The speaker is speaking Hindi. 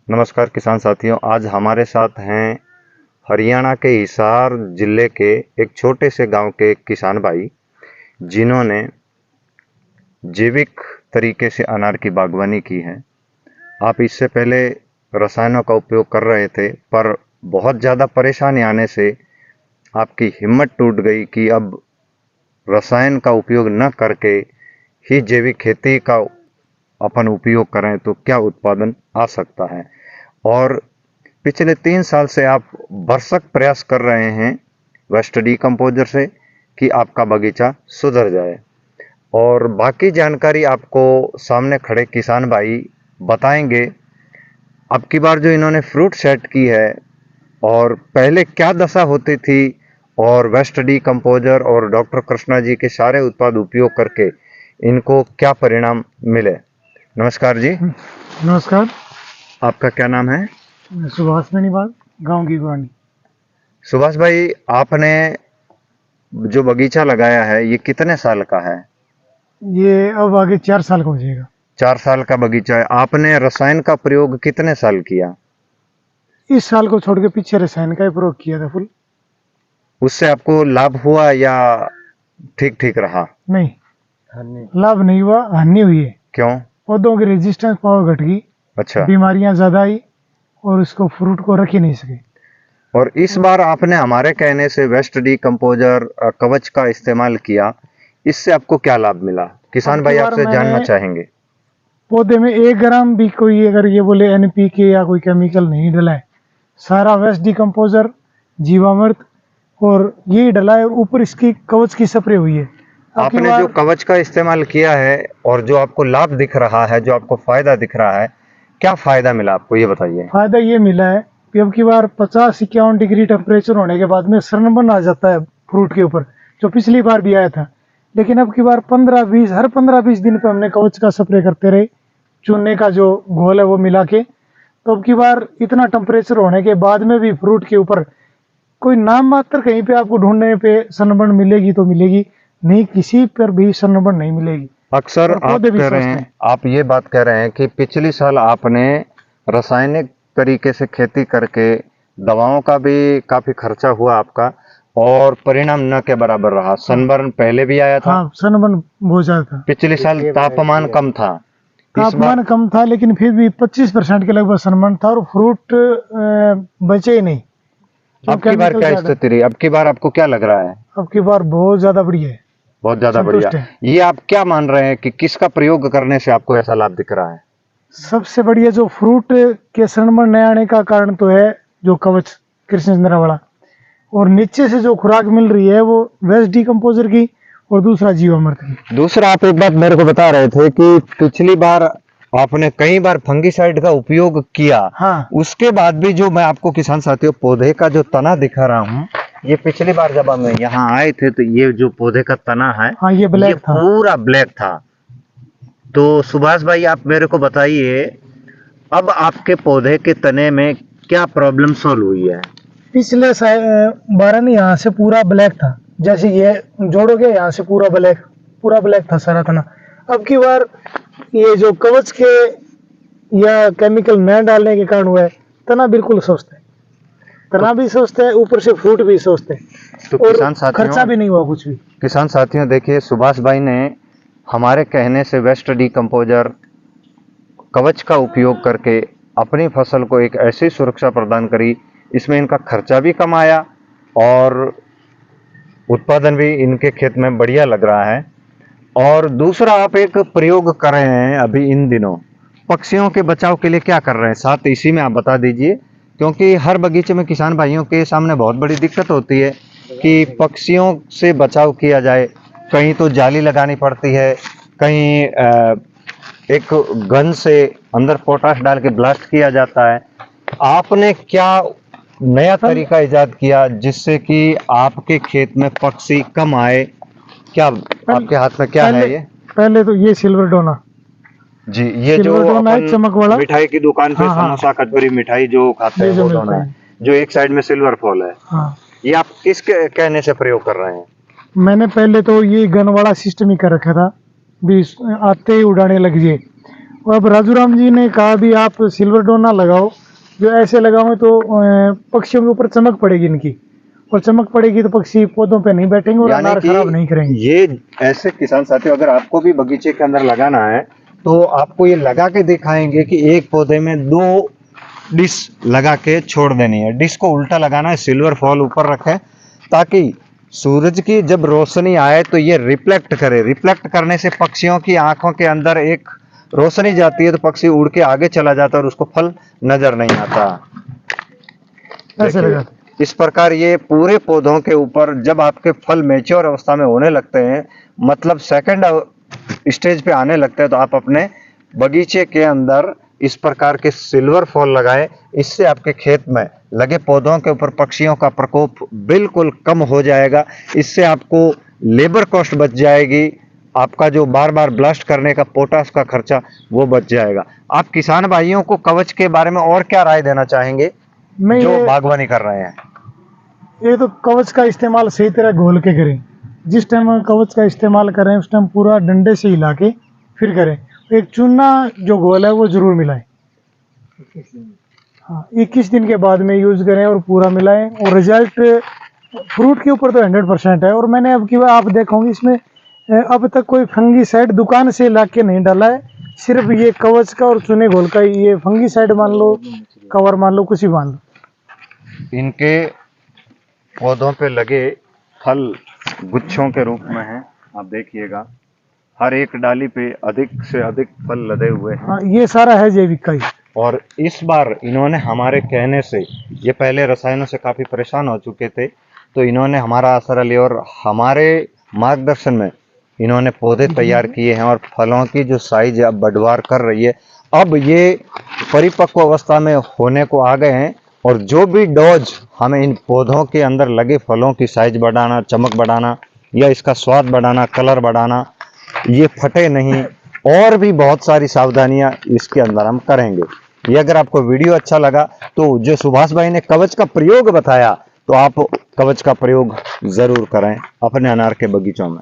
नमस्कार किसान साथियों, आज हमारे साथ हैं हरियाणा के हिसार जिले के एक छोटे से गांव के किसान भाई, जिन्होंने जैविक तरीके से अनार की बागवानी की है। आप इससे पहले रसायनों का उपयोग कर रहे थे, पर बहुत ज़्यादा परेशानी आने से आपकी हिम्मत टूट गई कि अब रसायन का उपयोग न करके ही जैविक खेती का अपन उपयोग करें तो क्या उत्पादन आ सकता है। और पिछले 3 साल से आप भरसक प्रयास कर रहे हैं वेस्ट डीकम्पोजर से कि आपका बगीचा सुधर जाए, और बाकी जानकारी आपको सामने खड़े किसान भाई बताएंगे। अब की बार जो इन्होंने फ्रूट सेट की है और पहले क्या दशा होती थी, और वेस्ट डीकम्पोजर और डॉक्टर कृष्णा जी के सारे उत्पाद उपयोग करके इनको क्या परिणाम मिले। नमस्कार जी। नमस्कार। आपका क्या नाम है? सुभाष बेनीवाल, गांव की गुरानी। सुभाष भाई, आपने जो बगीचा लगाया है ये कितने साल का है? ये अब आगे 4 साल का हो जाएगा। 4 साल का बगीचा है। आपने रसायन का प्रयोग कितने साल किया? इस साल को छोड़ के पीछे रसायन का ही प्रयोग किया था फुल। उससे आपको लाभ हुआ या ठीक ठीक रहा? नहीं, लाभ नहीं हुआ, हानि हुई है। क्यों? पौधों की रेजिस्टेंस पावर घट गई, अच्छा। बीमारियां ज्यादा आई और इसको फ्रूट को रख ही नहीं सके। और इस बार आपने हमारे कहने से वेस्ट डीकम्पोजर कवच का इस्तेमाल किया, इससे आपको क्या लाभ मिला? किसान भाई आपसे जानना चाहेंगे। पौधे में 1 ग्राम भी कोई अगर ये बोले NPK या कोई केमिकल नहीं डला है, सारा वेस्ट डीकम्पोजर, जीवामृत और यही डला है, और ऊपर इसकी कवच की स्प्रे हुई है। आपने जो कवच का इस्तेमाल किया है और जो आपको लाभ दिख रहा है, जो आपको फायदा दिख रहा है, क्या फायदा मिला आपको ये बताइए। फायदा ये मिला है कि अब की बार 50-51 डिग्री टेम्परेचर होने के बाद में सनबर्न आ जाता है फ्रूट के ऊपर, जो पिछली बार भी आया था। लेकिन अब की बार 15-20 हर 15-20 दिन पे हमने कवच का स्प्रे करते रहे, चूने का जो घोल है वो मिला के। तो अब की बार इतना टेम्परेचर होने के बाद में भी फ्रूट के ऊपर कोई नाम मात्र कहीं पे आपको ढूंढने पे सनबर्न मिलेगी तो मिलेगी, नहीं किसी पर भी सनबर्न नहीं मिलेगी। अक्सर आप कह रहे हैं, आप ये बात कह रहे हैं कि पिछली साल आपने रासायनिक तरीके से खेती करके दवाओं का भी काफी खर्चा हुआ आपका, और परिणाम न के बराबर रहा। सनबर्न पहले भी आया था। हाँ, सनबर्न बहुत ज्यादा था। पिछले साल तापमान कम था। तापमान कम था, लेकिन फिर भी 25% के लगभग सनबर्न था और फ्रूट बचे ही नहीं। अब की बार क्या स्थिति रही? अब की बार आपको क्या लग रहा है? अब की बार बहुत ज्यादा बढ़िया है। बहुत ज्यादा बढ़िया। ये आप क्या मान रहे हैं कि किसका प्रयोग करने से आपको ऐसा लाभ दिख रहा है? सबसे बढ़िया जो फ्रूट के सनबर्न न आने का कारण तो है जो कवच कृष्णचंद्रा वाला, और नीचे से जो खुराक मिल रही है वो वेस्ट डीकम्पोजर की और दूसरा जीवामृत की। दूसरा, आप एक बात मेरे को बता रहे थे कि पिछली बार आपने कई बार फंगीसाइड का उपयोग किया। हाँ। उसके बाद भी जो मैं आपको किसान साथियों पौधे का जो तना दिखा रहा हूँ, ये पिछली बार जब हम यहाँ आए थे तो ये जो पौधे का तना है, हाँ, ये ब्लैक था, पूरा ब्लैक था। तो सुभाष भाई आप मेरे को बताइए, अब आपके पौधे के तने में क्या प्रॉब्लम सॉल्व हुई है? पिछले बार नहीं, यहाँ से पूरा ब्लैक था, जैसे ये जोड़ोगे यहाँ से पूरा ब्लैक था सारा तना। अब की बार ये जो कवच के या केमिकल न डालने के कारण हुआ है, तना बिल्कुल स्वस्थ है, तना भी स्वस्थ है, ऊपर से फ्रूट भी स्वस्थ है, तो और किसान साथियों, खर्चा भी नहीं हुआ कुछ भी। किसान साथियों देखिए, सुभाष भाई ने हमारे कहने से वेस्ट डीकम्पोजर कवच का उपयोग करके अपनी फसल को एक ऐसी सुरक्षा प्रदान करी, इसमें इनका खर्चा भी कम आया और उत्पादन भी इनके खेत में बढ़िया लग रहा है। और दूसरा, आप एक प्रयोग कर रहे हैं अभी इन दिनों, पक्षियों के बचाव के लिए क्या कर रहे हैं, साथ इसी में आप बता दीजिए, क्योंकि हर बगीचे में किसान भाइयों के सामने बहुत बड़ी दिक्कत होती है कि पक्षियों से बचाव किया जाए। कहीं तो जाली लगानी पड़ती है, कहीं एक गन से अंदर पोटाश डाल के ब्लास्ट किया जाता है। आपने क्या नया तरीका इजाद किया जिससे कि आपके खेत में पक्षी कम आए? क्या आपके हाथ में क्या है ये? पहले तो ये सिल्वर डोना जी, ये जो अपन चमक वाला मिठाई की दुकान पे समोसा कचौरी मिठाई जो खाते हैं वो डोना है, जो एक साइड में सिल्वर फॉल है। हाँ। ये आप किस कहने से प्रयोग कर रहे हैं? मैंने पहले तो ये गन वाला सिस्टम ही कर रखा था, भी आते ही उड़ाने लग जाए, अब राजू राम जी ने कहा भी आप सिल्वर डोन ना लगाओ, जो ऐसे लगाओ तो पक्षियों के ऊपर चमक पड़ेगी इनकी, और चमक पड़ेगी तो पक्षी पौधों पे नहीं बैठेंगे और यानी अनार खराब नहीं कि करेंगे। ये ऐसे किसान साथियों, अगर आपको भी बगीचे के अंदर लगाना है तो आपको ये लगा के दिखाएंगे कि एक पौधे में 2 डिश लगा के छोड़ देनी है। डिश को उल्टा लगाना है, सिल्वर फॉल ऊपर रखें ताकि सूरज की जब रोशनी आए तो ये रिफ्लेक्ट करे। रिफ्लेक्ट करने से पक्षियों की आंखों के अंदर एक रोशनी जाती है तो पक्षी उड़ के आगे चला जाता है और उसको फल नजर नहीं आता। ऐसे देखिए, लगा इस प्रकार ये पूरे पौधों के ऊपर जब आपके फल मैच्योर अवस्था में होने लगते हैं, मतलब सेकंड स्टेज पे आने लगते हैं, तो आप अपने बगीचे के अंदर इस प्रकार के सिल्वर फॉल लगाएं। इससे आपके खेत में लगे पौधों के ऊपर पक्षियों का प्रकोप बिल्कुल कम हो जाएगा। इससे आपको लेबर कॉस्ट बच जाएगी, आपका जो बार बार ब्लास्ट करने का पोटाश का खर्चा वो बच जाएगा। आप किसान भाइयों को कवच के बारे में और क्या राय देना चाहेंगे मैं जो ये बागवानी कर रहे हैं? ये तो कवच का इस्तेमाल सही तरह घोल के करें। जिस टाइम हम कवच का इस्तेमाल करें उस टाइम पूरा डंडे से हिला के फिर करें। एक चूना जो घोल है वो जरूर मिलाएं। हाँ, 21 दिन के बाद में यूज करें और पूरा मिलाएं, और रिजल्ट फ्रूट के ऊपर तो 100% है। और मैंने अब की बार आप देखोगे इसमें अब तक कोई फंगीसाइड दुकान से ला के नहीं डाला है, सिर्फ ये कवच का और चूने घोल का, ये फंगीसाइड मान लो, कवर मान लो, कुछ भी मान लो। इनके पौधों पे लगे फल गुच्छों के रूप में हैं, आप देखिएगा हर एक डाली पे अधिक से अधिक फल लदे हुए हैं। हाँ, ये सारा है जैविक का ही। और इस बार इन्होंने हमारे कहने से, ये पहले रसायनों से काफी परेशान हो चुके थे, तो इन्होंने हमारा आसरा लिया और हमारे मार्गदर्शन में इन्होंने पौधे तैयार किए हैं और फलों की जो साइज अब बढ़वार कर रही है। अब ये परिपक्व अवस्था में होने को आ गए हैं और जो भी डोज हमें इन पौधों के अंदर लगे फलों की साइज बढ़ाना, चमक बढ़ाना या इसका स्वाद बढ़ाना, कलर बढ़ाना, ये फटे नहीं, और भी बहुत सारी सावधानियां इसके अंदर हम करेंगे। ये अगर आपको वीडियो अच्छा लगा तो जो सुभाष भाई ने कवच का प्रयोग बताया तो आप कवच का प्रयोग जरूर करें अपने अनार के बगीचों में।